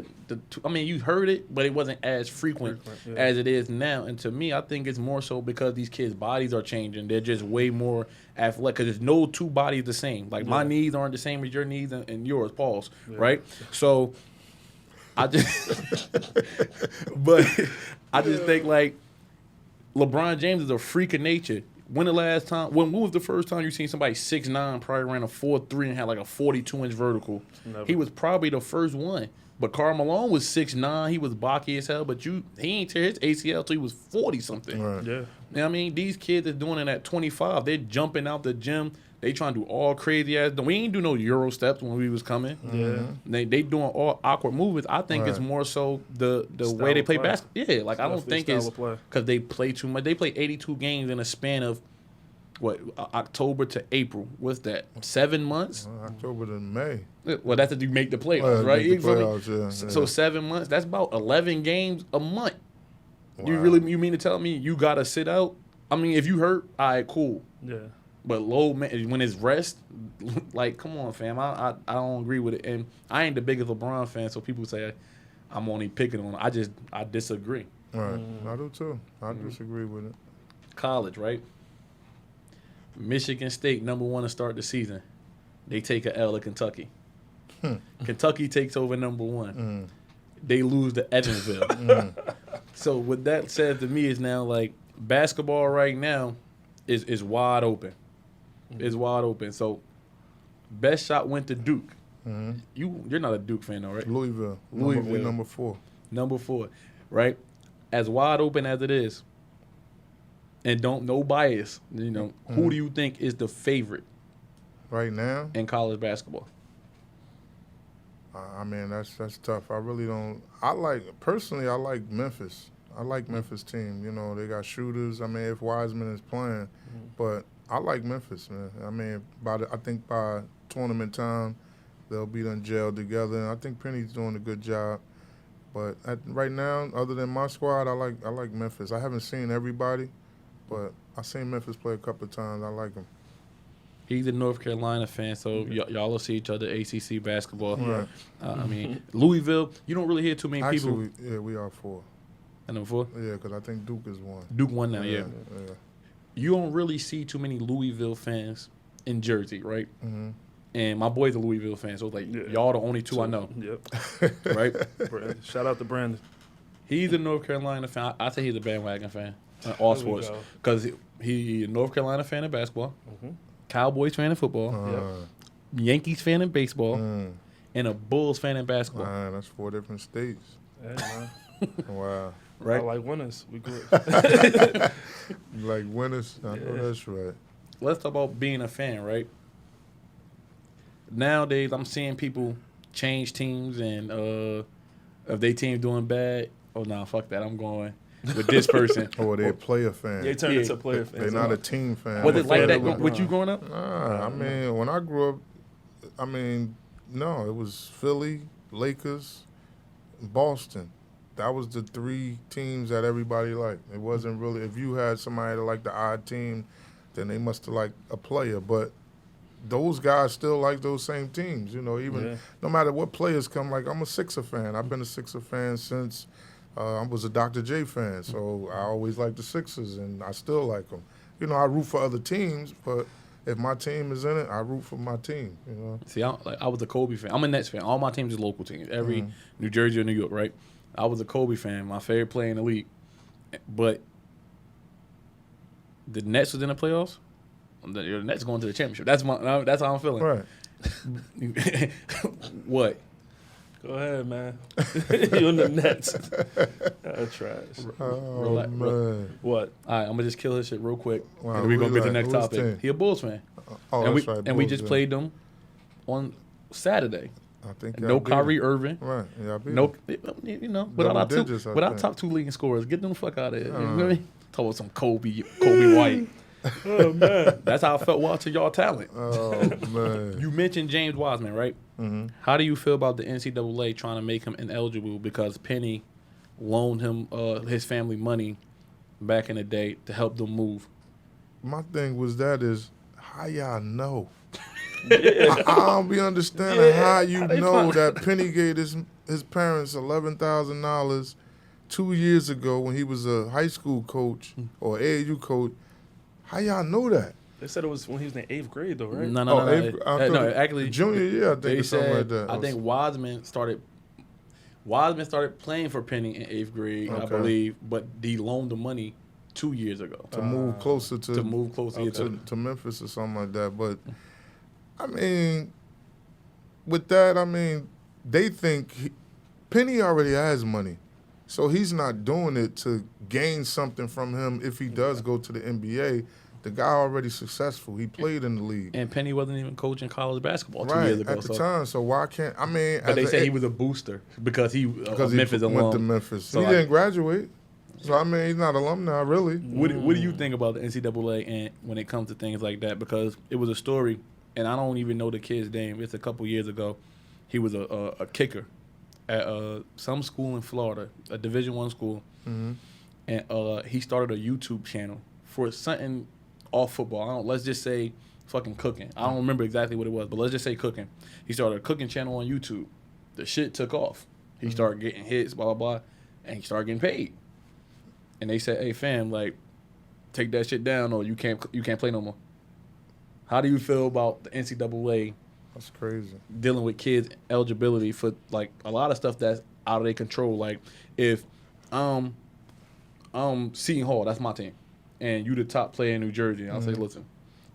I mean, you heard it, but it wasn't as frequent as it is now. And to me, I think it's more so because these kids' bodies are changing. They're just way more athletic because there's no 2 bodies the same. Like, my knees aren't the same as your knees and yours, Paul's, right? So I just think, like, LeBron James is a freak of nature. When was the first time you seen somebody 6'9", probably ran a 4.3 and had like a 42-inch vertical? Never. He was probably the first one. But Karl Malone was 6'9", he was blocky as hell, but he ain't tear his ACL till he was 40-something. Right. Yeah. You know what I mean? These kids are doing it at 25. They're jumping out the gym. They trying to do all crazy ass. We ain't do no Euro steps when we was coming. Yeah. They doing all awkward movements. I think it's more so the way they play basketball. Yeah, like, I don't think it's because they play too much. They play 82 games in a span of October to April. What's that? 7 months? October to May. Well, that's if you make the playoffs, right? Make the playoffs, So 7 months. That's about 11 games a month. Wow. You mean to tell me you gotta sit out? I mean, if you hurt, all right, cool. Yeah. But when it's rest, like, come on, fam. I don't agree with it. And I ain't the biggest LeBron fan, so people say I'm only picking on him. I disagree. Right. I do too. I disagree with it. College, right? Michigan State, #1 to start the season. They take a L to Kentucky. Kentucky takes over #1. They lose to Evansville. So what that says to me is now, like, basketball right now is wide open. It's wide open. So best shot went to Duke. You're not a Duke fan, though, right? Louisville. We're number 4. Number 4, right? As wide open as it is, and no bias, you know, who do you think is the favorite right now in college basketball? I mean, that's tough. I really don't. I like Memphis. I like Memphis team. You know, they got shooters. I mean, if Wiseman is playing, but I like Memphis, man. I mean, I think by tournament time, they'll be done gelled together. And I think Penny's doing a good job. But right now, other than my squad, I like Memphis. I haven't seen everybody, but I've seen Memphis play a couple of times. I like them. He's a North Carolina fan, so y'all will see each other ACC basketball. Right. I mean, Louisville, you don't really hear too many people. Actually, we are 4. And number 4? Yeah, because I think Duke is 1. Duke 1 now, yeah. Yeah. You don't really see too many Louisville fans in Jersey, right? and my boy's a Louisville fan, so it's like y'all the only two I know. Yep. Right? Brandon. Shout out to Brandon. He's a North Carolina fan. I say he's a bandwagon fan in all There we sports go. because he a North Carolina fan in basketball, Cowboys fan in football, Yankees fan in baseball, and a Bulls fan in basketball. Man, that's 4 different states. Hey, man. Wow. Right? I like winners. We good. You like winners? I know that's right. Let's talk about being a fan, right? Nowadays, I'm seeing people change teams, and if they team doing bad, oh nah, fuck that. I'm going with this person. Or they're a player fan. They turned into player fans. They're not a team fan. Was it like I'm a that fan of with you LeBron. growing up? Nah, I mean, when I grew up, no, it was Philly, Lakers, Boston. That was the 3 teams that everybody liked. It wasn't really, if you had somebody that liked the odd team, then they must have liked a player. But those guys still like those same teams, even no matter what players come. Like, I'm a Sixer fan. I've been a Sixer fan since I was a Dr. J fan. So I always liked the Sixers, and I still like them. I root for other teams, but if my team is in it, I root for my team, See, I was a Kobe fan. I'm a Nets fan. All my teams are local teams. Every New Jersey or New York, right? I was a Kobe fan. My favorite player in the league. But the Nets was in the playoffs. The Nets going to the championship. That's how I'm feeling. Right. What? Go ahead, man. You in the Nets. Trash. Oh, man. What? All right, I'm gonna just kill his shit real quick. Wow, and we're gonna who get to you the like? next Who's topic. team? He a Bulls fan. Oh, and that's we right. and we Bulls, just yeah. played them on Saturday. I think No Kyrie Irving. Right. Yeah, I beat No, them. without our digits, I think. top 2 leading scorers. Get them the fuck out of here. You know what I mean? Talk about some Kobe White. Oh, man. That's how I felt watching y'all talent. Oh, man. You mentioned James Wiseman, right? Mm-hmm. How do you feel about the NCAA trying to make him ineligible because Penny loaned him his family money back in the day to help them move? My thing was how y'all know? I don't be understanding how you know that Penny gave his parents $11,000 2 years ago when he was a high school coach or AAU coach. How y'all know that? They said it was when he was in 8th grade, though, right? No, actually, junior year, I think, they or something said, like that. I think Wiseman started playing for Penny in 8th grade, I believe, but he loaned the money 2 years ago to move closer to Memphis or something like that. But I mean, with that, they think Penny already has money, so he's not doing it to gain something from him. If he does go to the NBA, the guy already successful. He played in the league, and Penny wasn't even coaching college basketball 2 right years ago at the time. So why can't But they said he was a booster because he Memphis he alum. went to Memphis. So he didn't graduate. So he's not alumni really. What do you think about the NCAA and when it comes to things like that? Because it was a story, and I don't even know the kid's name. It's a couple years ago. He was a kicker at some school in Florida, a Division I school, and he started a YouTube channel for something off football. Let's just say fucking cooking. I don't remember exactly what it was, but let's just say cooking. He started a cooking channel on YouTube. The shit took off. He started getting hits, blah blah blah, and he started getting paid. And they said, "Hey fam, like, take that shit down, or you can't play no more." How do you feel about the NCAA That's crazy. dealing with kids' eligibility for like a lot of stuff that's out of their control? Like, if Seton Hall, that's my team, and you the top player in New Jersey, and I'll say, listen,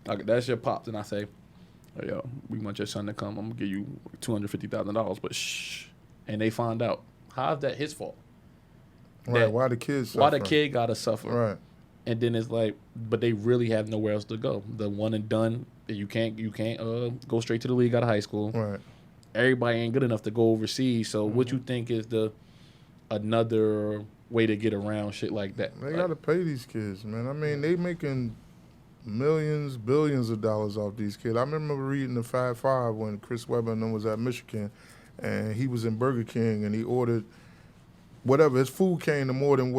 like, that's your pops, and I say, hey, yo, we want your son to come. I'm gonna give you $250,000, but shh. And they find out. How's that his fault? Right? Why the kids? Why the kid gotta suffer? Right. And then it's like, but they really have nowhere else to go. The one and done. You can't go straight to the league out of high school. Right. Everybody ain't good enough to go overseas. So what you think is another way to get around shit like that? They gotta pay these kids, man. They making millions, billions of dollars off these kids. I remember reading the 5-5 when Chris Webber and them was at Michigan, and he was in Burger King and he ordered whatever. His food came to more than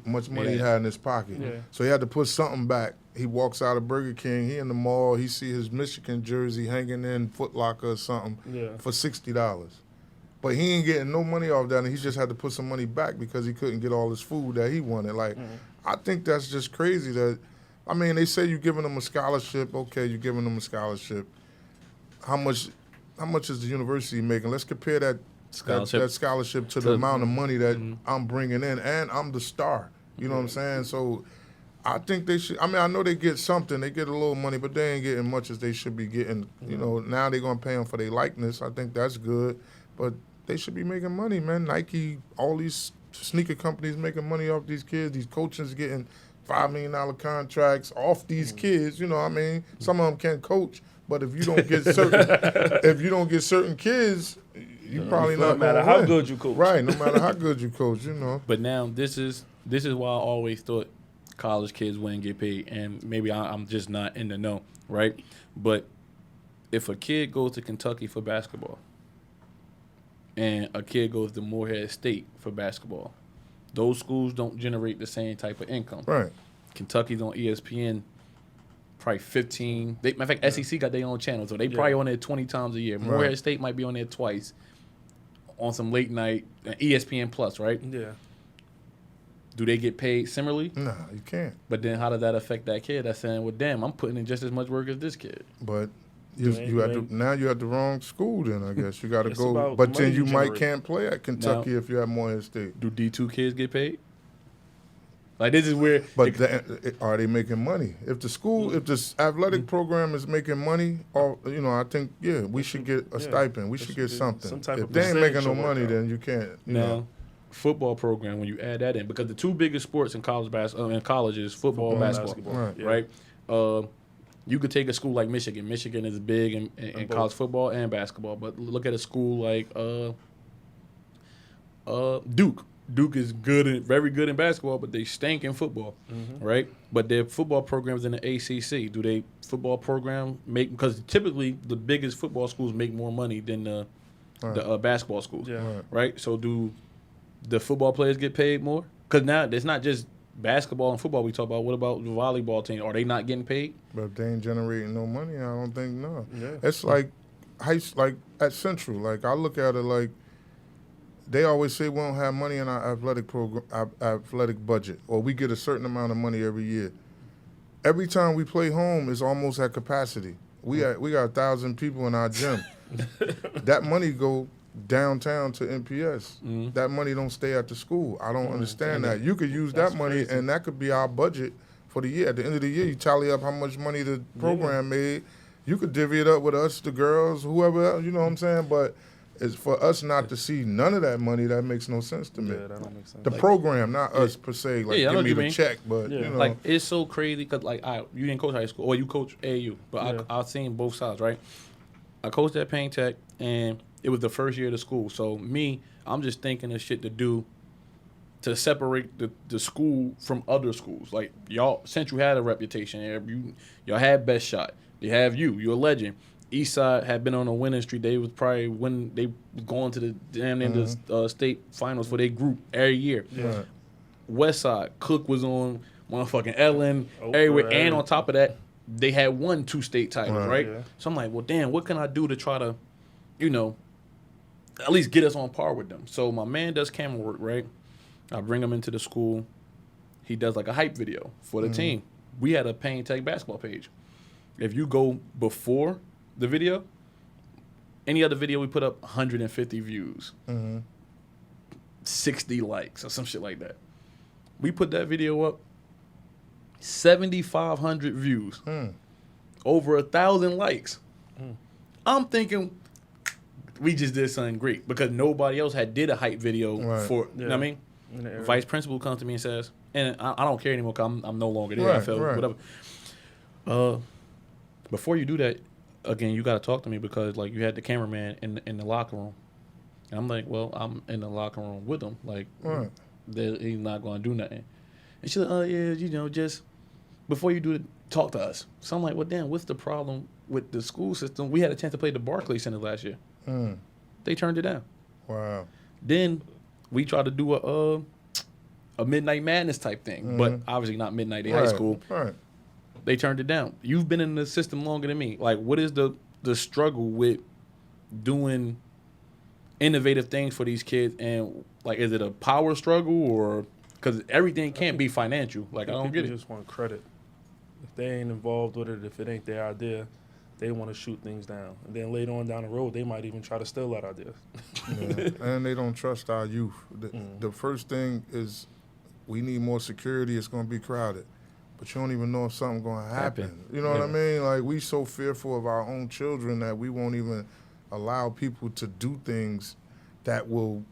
much money he had in his pocket. Yeah. So he had to put something back. He walks out of Burger King. He in the mall. He see his Michigan jersey hanging in Foot Locker or something for $60. But he ain't getting no money off that, and he just had to put some money back because he couldn't get all his food that he wanted. Like, I think that's just crazy. They say you're giving them a scholarship. Okay, you're giving them a scholarship. how much is the university making? Let's compare that scholarship to the To- amount of money that I'm bringing in, and I'm the star. You know what I'm saying? So I think they should. I mean, I know they get something. They get a little money, but they ain't getting much as they should be getting. You know, now they're gonna pay them for their likeness. I think that's good, but they should be making money, man. Nike, all these sneaker companies making money off these kids. These coaches getting $5 million contracts off these kids. You know what I mean? Some of them can't coach, but if you don't get certain kids, you probably not. No matter gonna how win. good you coach. Right? No matter how good you coach, you know. But now this is why I always thought college kids wouldn't get paid, and maybe I'm just not in the know, right? But if a kid goes to Kentucky for basketball and a kid goes to Morehead State for basketball, those schools don't generate the same type of income. Right. Kentucky's on ESPN probably 15. Matter of fact, SEC got their own channel, so they probably on there 20 times a year. Morehead State might be on there twice on some late night ESPN Plus, right? Yeah. Do they get paid similarly? Nah, you can't. But then how does that affect that kid that's saying, well, damn, I'm putting in just as much work as this kid? But you at the wrong school then, I guess. You got to It's go. about But money then you might generate. can't play at Kentucky if you're at Morehead State. Do D2 kids get paid? Like, this is where... But are they making money? If the athletic program is making money, or I think we should get a stipend. We should get something. some type If of they ain't making no percentage money, work out. then you can't. You now, know. football program, when you add that in, because the two biggest sports in college is football and basketball, Right. right? You could take a school like Michigan. Michigan is big in college football and basketball, but look at a school like Duke. Duke is very good in basketball, but they stink in football, right? But their football program is in the ACC. Do they football program make? Because typically the biggest football schools make more money than the basketball schools, right? So do the football players get paid more? Because now it's not just basketball and football we talk about. What about the volleyball team? Are they not getting paid? But if they ain't generating no money, I don't think no. Yeah. It's like at Central. Like I look at it like they always say we don't have money in our athletic program, our athletic budget, or we get a certain amount of money every year. Every time we play home is almost at capacity. We got 1,000 people in our gym. That money go downtown to NPS. That money don't stay at the school. I don't understand that. You could use that money, and that could be our budget for the year. At the end of the year, you tally up how much money the program made. You could divvy it up with us, the girls, whoever else, you know what I'm saying? But it's for us not to see none of that money, that makes no sense to me. Yeah, that don't make sense. The program, not us per se, like Yeah, I know give me what you the mean. check, but you know. Like, it's so crazy because, like, you didn't coach high school, or you coach AAU, but I've seen both sides, right? I coached at Payne Tech, and it was the first year of the school. So I'm just thinking of shit to do to separate the school from other schools. Like, y'all, Central had a reputation. Y'all had best shot. They have you're a legend. Eastside had been on a winning streak. They was probably they was going to the damn near the state finals for their group every year. Right. Westside, Cook was on motherfucking Ellen everywhere, and on top of that, they had won 2 state titles, right? Yeah. So I'm like, well, damn, what can I do to try to, at least get us on par with them? So my man does camera work, right? I bring him into the school. He does like a hype video for the team. We had a Payne Tech basketball page. If you go before the video, any other video we put up 150 views, 60 likes or some shit like that. We put that video up, 7,500 views, over 1,000 likes. I'm thinking we just did something great because nobody else had did a hype video for. You know what I mean? Vice principal comes to me and says, and I don't care anymore because I'm no longer there. I felt whatever. Before you do that, again, you got to talk to me because like you had the cameraman in the locker room, and I'm like, well, I'm in the locker room with him, like he's not going to do nothing. And she's like, yeah, just before you do it, talk to us. So I'm like, well, damn, what's the problem with the school system? We had a chance to play the Barclays Center last year. They turned it down. Wow. Then we tried to do a Midnight Madness type thing, but obviously not midnight. They high school. Right. They turned it down. You've been in the system longer than me. Like, what is the struggle with doing innovative things for these kids? And, like, is it a power struggle or – because everything can't be financial. Like, I don't get it. People just want credit. If they ain't involved with it, if it ain't their idea, they want to shoot things down. And then later on down the road, they might even try to steal that idea. Yeah. And they don't trust our youth. The first thing is we need more security. It's going to be crowded. But you don't even know if something's going to happen. You know what I mean? Like, we so fearful of our own children that we won't even allow people to do things that will,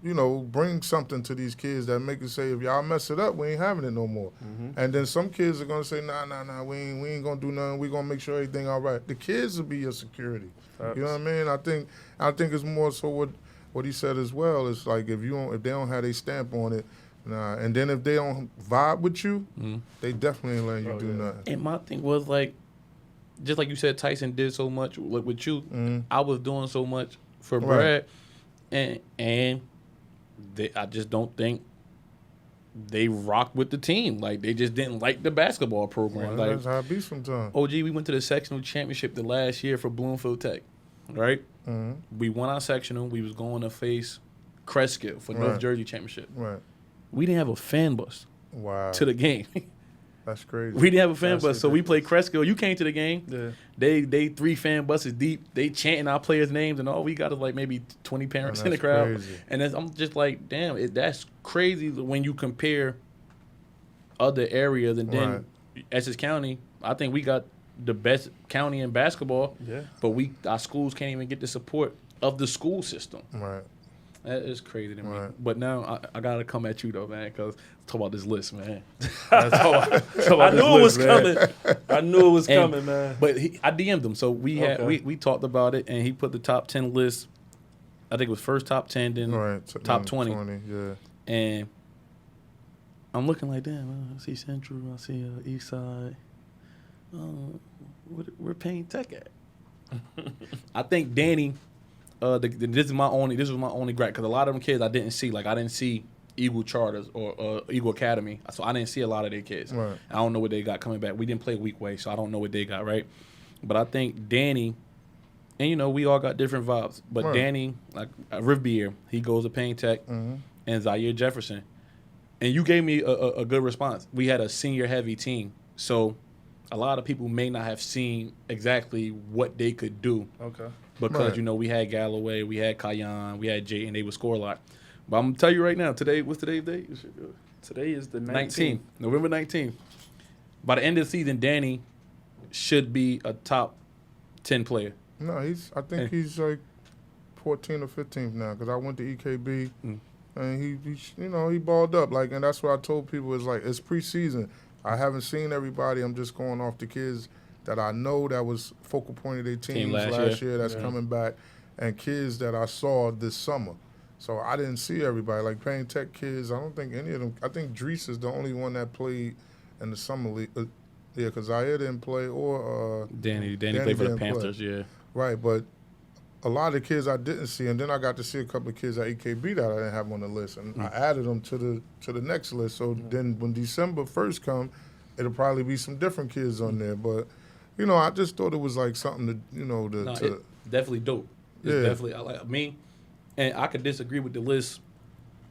you know, bring something to these kids that make us say, if y'all mess it up, we ain't having it no more. And then some kids are going to say, nah, we ain't going to do nothing. We going to make sure everything all right. The kids will be your security. You know what I mean? I think it's more so what he said as well. It's like if they don't have their stamp on it, nah. And then if they don't vibe with you, they definitely ain't letting you do nothing. And my thing was like, just like you said, Tyson did so much with you. I was doing so much for Brad, and I just don't think they rocked with the team. Like, they just didn't like the basketball program. Well, like, that's how it be sometimes. OG, we went to the sectional championship the last year for Bloomfield Tech, right? We won our sectional. We was going to face Cresskill for North Jersey championship. Right. We didn't have a fan bus to the game. That's crazy. We didn't have a fan bus, so we played Cresskill. You came to the game. Yeah. They 3 fan buses deep. They chanting our players' names, and all we got is like maybe 20 parents in the crowd. Crazy. And I'm just like, damn, that's crazy when you compare other areas. And then Essex County, I think we got the best county in basketball. Yeah. But our schools can't even get the support of the school system. Right. That is crazy to me. Right. But now I got to come at you, though, man, because talk about this list, man. I knew it was coming. I knew it was coming, man. But I DM'd him, so we talked about it, and he put the top 10 list. I think it was first top 10, then top 20. Yeah. And I'm looking like, damn, I see Central, I see East Side. Where Payne Tech at? I think Danny. This was my only gripe because a lot of them kids I didn't see. Like, I didn't see Eagle Charters or Eagle Academy, so I didn't see a lot of their kids. Right. I don't know what they got coming back. We didn't play week way, so I don't know what they got, right? But I think Danny, and you know, we all got different vibes. But Danny, like Riviere, he goes to Payne Tech, and Zaire Jefferson, and you gave me a good response. We had a senior heavy team, so a lot of people may not have seen exactly what they could do. Okay. Because, you know, we had Galloway, we had Kayan, we had Jay, and they would score a lot. But I'm going to tell you right now, what's today's date? Today is the 19th. November 19th. By the end of the season, Danny should be a top 10 player. No, I think he's like 14 or 15th now because I went to EKB and he balled up. Like, and that's what I told people is like, it's preseason. I haven't seen everybody. I'm just going off the kids that I know that was focal point of their teams last year that's coming back, and kids that I saw this summer. So I didn't see everybody. Like Payne Tech kids, I don't think any of them. I think Drees is the only one that played in the summer league. Because Zaire didn't play or Danny played for the Panthers, Right, but a lot of the kids I didn't see, and then I got to see a couple of kids at EKB that I didn't have on the list, and I added them to the next list. So then when December 1st come, it'll probably be some different kids on there, but. You know, I just thought it was like something to, you know, it's definitely dope. It's definitely, like me, and I could disagree with the list,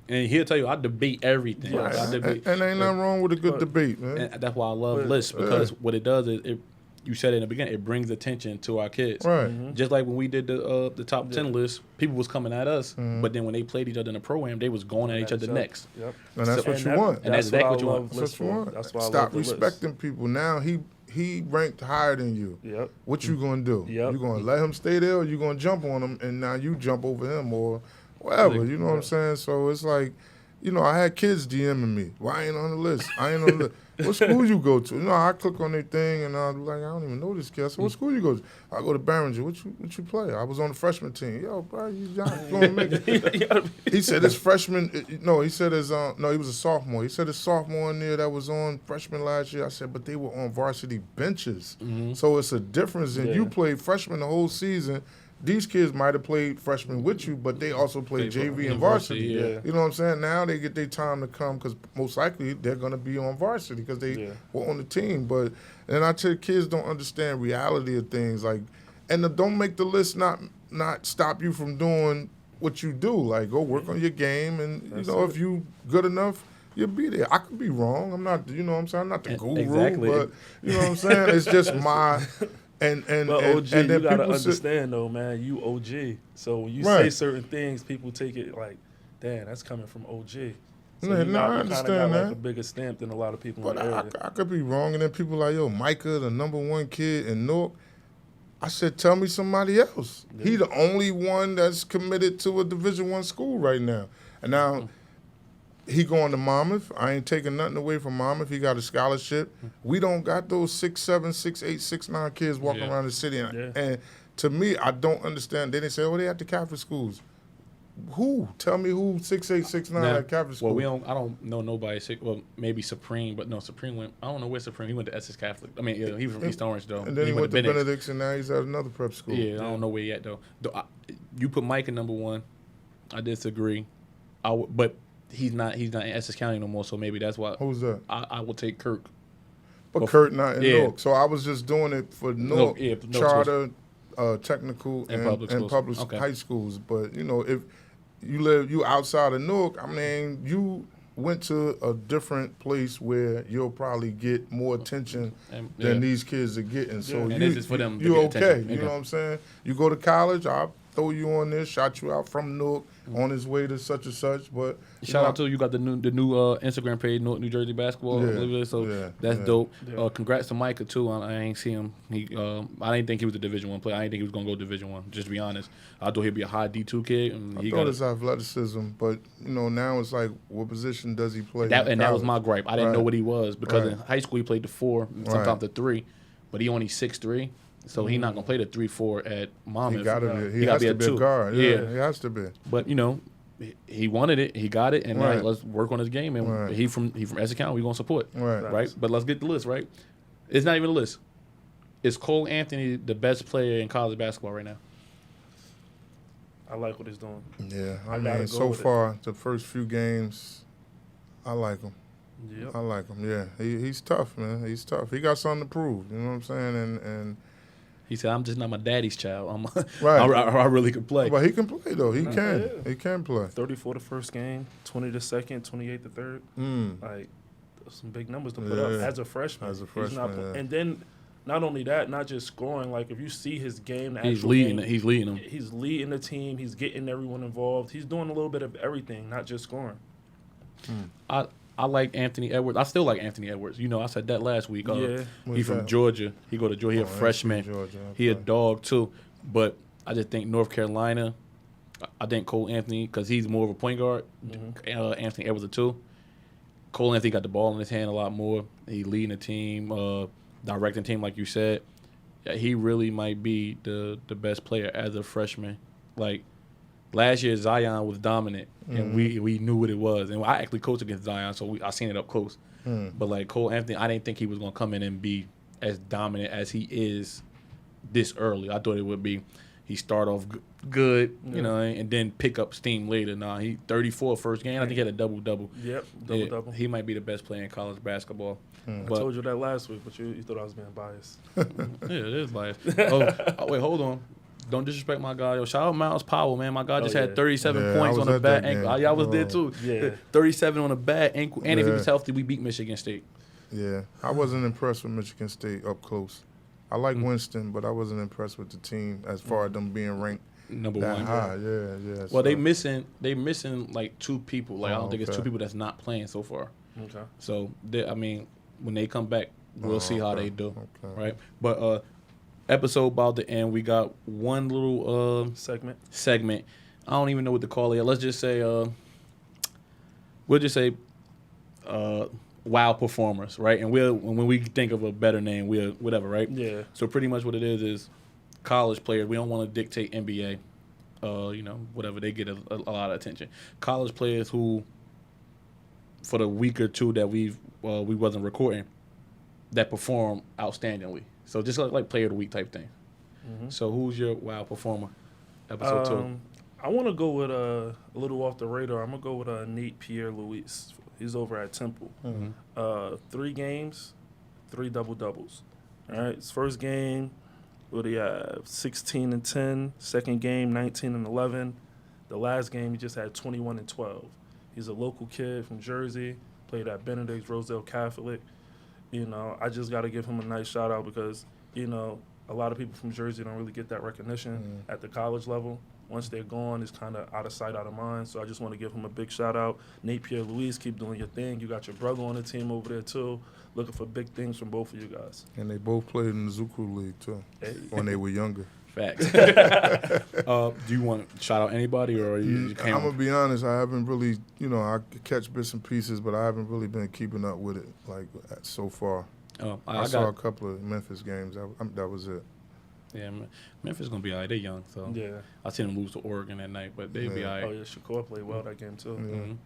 and he'll tell you I debate everything. Right. I debate. And ain't nothing wrong with a good debate, man. And that's why I love lists, because what it does is, you said it in the beginning, it brings attention to our kids. Right. Just like when we did the top 10 list, people was coming at us, but then when they played each other in the program, they was going at each other next. Yep. And that's what you want. And that's exactly what you want. That's what you want. Stop respecting people. Now he ranked higher than you. Yep. What you gonna do? Yep. You gonna let him stay there, or you gonna jump on him, and now you jump over him, or whatever. You know what I'm saying? So it's like, you know, I had kids DMing me. Why I ain't on the list? I ain't on the list. What school you go to? You know, I click on their thing, and I'm like, I don't even know this kid. I said, what school you go to? I go to Barringer. What you play? I was on the freshman team. Yo, bro, you not gonna make it. He said his freshman. No, he said his. No, he was a sophomore. He said his sophomore in there that was on freshman last year. I said, but they were on varsity benches. So it's a difference. And you played freshman the whole season. These kids might have played freshman with you, but they also played JV and varsity. Yeah. You know what I'm saying? Now they get their time to come because most likely they're going to be on varsity because they were on the team. But and I tell kids don't understand reality of things. Like, and don't make the list not stop you from doing what you do. Like, go work on your game, and you know if you good enough, you'll be there. I could be wrong. I'm not. You know what I'm saying? I'm not the guru, but you know what I'm saying? It's just But OG, and you then gotta people sit- understand though, man. You OG, so when you say Right. certain things, people take it like, "Damn, that's coming from OG." So No, you no, got, I you understand kinda got that. like a bigger stamp than a lot of people in But the area. I could be wrong, and then people like, yo, Micah, the #1 kid in Newark. I said, tell me somebody else. Yeah. He the only one that's committed to a Division I school right now. And now he going to Monmouth. I ain't taking nothing away from Monmouth. He got a scholarship. We don't got those 6'7", 6'8", 6'9" kids walking around the city. Yeah. And to me, I don't understand. Then they say, oh, they at the Catholic schools. Who? Tell me who 6'8", 6'9" Now, at Catholic school. well, I don't know nobody. Well, maybe Supreme, but no, Supreme went. I don't know where Supreme. He went to Essex Catholic. I mean, yeah, he was from East Orange though. And then he went to Benedict's. Benedict's, and now he's at another prep school. Yeah, I don't know where he at though. You put Mike at #1. I disagree. But he's not in Essex County no more. So maybe that's why. Who's that? I will take Kirk. But Kurt not in yeah. Newark. So I was just doing it for Newark charter, technical, and public Okay. high schools. But, you know, if you outside of Newark, I mean, you went to a different place where you'll probably get more attention than these kids are getting. So And this is for them to you get okay. attention. You Okay. know what I'm saying? You go to college, I'll throw you on this, shot you out from Newark on his way to such and such. But Shout out to you. Got the new Instagram page, New Jersey Basketball. I believe it is. So that's dope. Yeah. Congrats to Micah too. I ain't see him. I didn't think he was a Division I player. I didn't think he was gonna go Division I. Just to be honest, I thought he'd be a high D2 kid. And I he thought got his athleticism, but you know now it's like, what position does he play? that. in And that was my college? gripe. I didn't know Right. what he was because Right. in high school he played the 4, sometimes Right. the 3, but he only 6'3". So he's not gonna play the 3-4 at Monmouth. He got to be. He He gotta has be to a be a 2. guard. Yeah. Yeah, he has to be. But you know, he wanted it. He got it, and now Right. let's work on his game. And Right. he from Essex County. We gonna support. Right. Right. But let's get the list right. It's not even a list. Is Cole Anthony the best player in college basketball right now? I like what he's doing. Yeah, I I gotta mean, go so with it. far the first few games, I like him. Yep. I like him. Yeah, he's tough, man. He's tough. He got something to prove. You know what I'm saying? And He said, "I'm just not my daddy's child. Right. I really could play." but he can play though. He can. Yeah. He can play. 34 the first game, 20 the second, 28 the third. Like some big numbers to put up Yeah. as a freshman. As a He's not freshman, yeah. And then not only that, not just scoring. Like if you see his game, the he's actual leading. game, He's leading them. He's leading the team. He's getting everyone involved. He's doing a little bit of everything, not just scoring. I like Anthony Edwards. I still like Anthony Edwards. You know, I said that last week. Yeah. He What's from that? Georgia. He go to Georgia. He a Oh, I ain't freshman. seen Georgia. He a Okay. dog too. But I just think North Carolina. I think Cole Anthony because he's more of a point guard. Anthony Edwards a 2. Cole Anthony got the ball in his hand a lot more. He leading the team, directing the team like you said. Yeah, he really might be the best player as a freshman. Like last year, Zion was dominant, and we knew what it was. And I actually coached against Zion, so I seen it up close. But like Cole Anthony, I didn't think he was gonna come in and be as dominant as he is this early. I thought it would be he start off good, you know, and then pick up steam later. Nah, he 34 first game. I think he had a double-double. Yep, Yeah, double. he might be the best player in college basketball. I But told you that last week, but you thought I was being biased. yeah, it is biased. Wait, hold on. Don't disrespect my guy. Yo, shout out Miles Powell, man. My guy just yeah. had 37 Yeah, I points was on the at bad that ankle. game. I was there Oh. too. Yeah. 37 on the bad ankle. And if he Yeah. was healthy, we beat Michigan State. Yeah, I wasn't impressed with Michigan State up close. I like Winston, but I wasn't impressed with the team as far as them being ranked Number that one. high. Yeah. Well, so- they missing like 2 people. Like I don't think it's 2 okay. people that's not playing so far. Okay. So I mean, when they come back, we'll see how okay. they do. Okay. Right? But episode about to end. We got one little segment. I don't even know what to call it. Let's just say we'll just say wow performers, right? And when we think of a better name, we'll whatever, right? Yeah. So pretty much what it is college players. We don't want to dictate NBA. You know, whatever, they get a lot of attention. College players who, for the week or 2 that we wasn't recording, that perform outstandingly. So just like player of the week type thing. So who's your wow performer? Episode 2. I want to go with a little off the radar. I'm gonna go with Nate Pierre-Louis. He's over at Temple. 3 games, 3 double-doubles. All right, his first game, what he have? 16 and 10. Second game, 19 and 11. The last game, he just had 21 and 12. He's a local kid from Jersey. Played at Benedict's, Rosedale Catholic. You know, I just got to give him a nice shout out because, you know, a lot of people from Jersey don't really get that recognition at the college level. Once they're gone, it's kind of out of sight, out of mind. So I just want to give him a big shout out. Nate Pierre-Louise, keep doing your thing. You got your brother on the team over there too. Looking for big things from both of you guys. And they both played in the Zucru League too when they were younger. Facts. Do you want to shout out anybody, or you I'm gonna be honest. I haven't really, I catch bits and pieces, but I haven't really been keeping up with it like so far. I saw a couple of Memphis games. That was it. Yeah, Memphis gonna be all right. They're young, so Yeah. I seen them lose to Oregon that night, but they'll be all right. Oh, yeah, Shakur played well that game, too.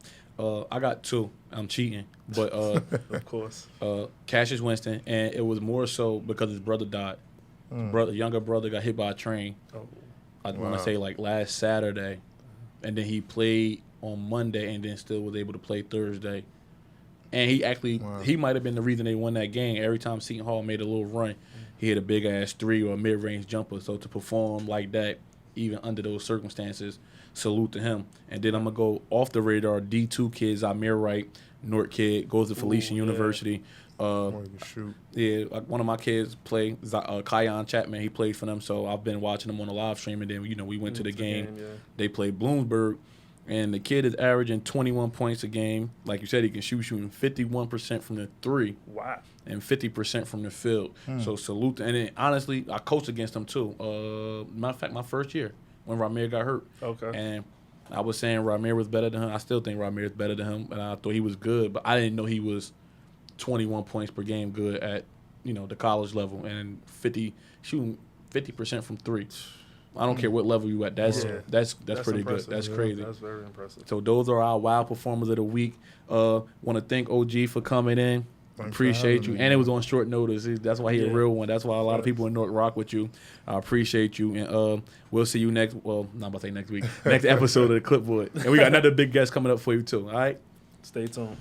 I got two. I'm cheating, but Of course. Cassius Winston, and it was more so because his brother died. Younger brother got hit by a train. Oh. I want to say like last Saturday, and then he played on Monday, and then still was able to play Thursday. And he actually, he might have been the reason they won that game. Every time Seton Hall made a little run, he hit a big-ass three or a mid-range jumper. So to perform like that, even under those circumstances, salute to him. And then I'm going to go off the radar, D2 kids, Amir Wright, North kid, goes to Felician University. Yeah, one of my kids played, Kion Chapman, he played for them. So I've been watching them on the live stream. And then, we went to the game. They played Bloomsburg. And the kid is averaging 21 points a game. Like you said, he can shooting 51% from the three. Wow. And 50% from the field. So salute. And then, honestly, I coached against him, too. Matter of fact, my first year when Ramir got hurt. Okay. And I was saying Ramir was better than him. I still think Ramir is better than him. And I thought he was good. But I didn't know he was 21 points per game good at, the college level. And shooting 50% from three. I don't care what level you at. That's pretty impressive. good. That's crazy. That's very impressive. So those are our wild performers of the week. Want to thank OG for coming in. Appreciate you. And it was on short notice. That's why he's a real one. That's why a lot of people in North rock with you. I appreciate you. And we'll see you next week. Next episode of the Clipboard. And we got another big guest coming up for you too. All right? Stay tuned.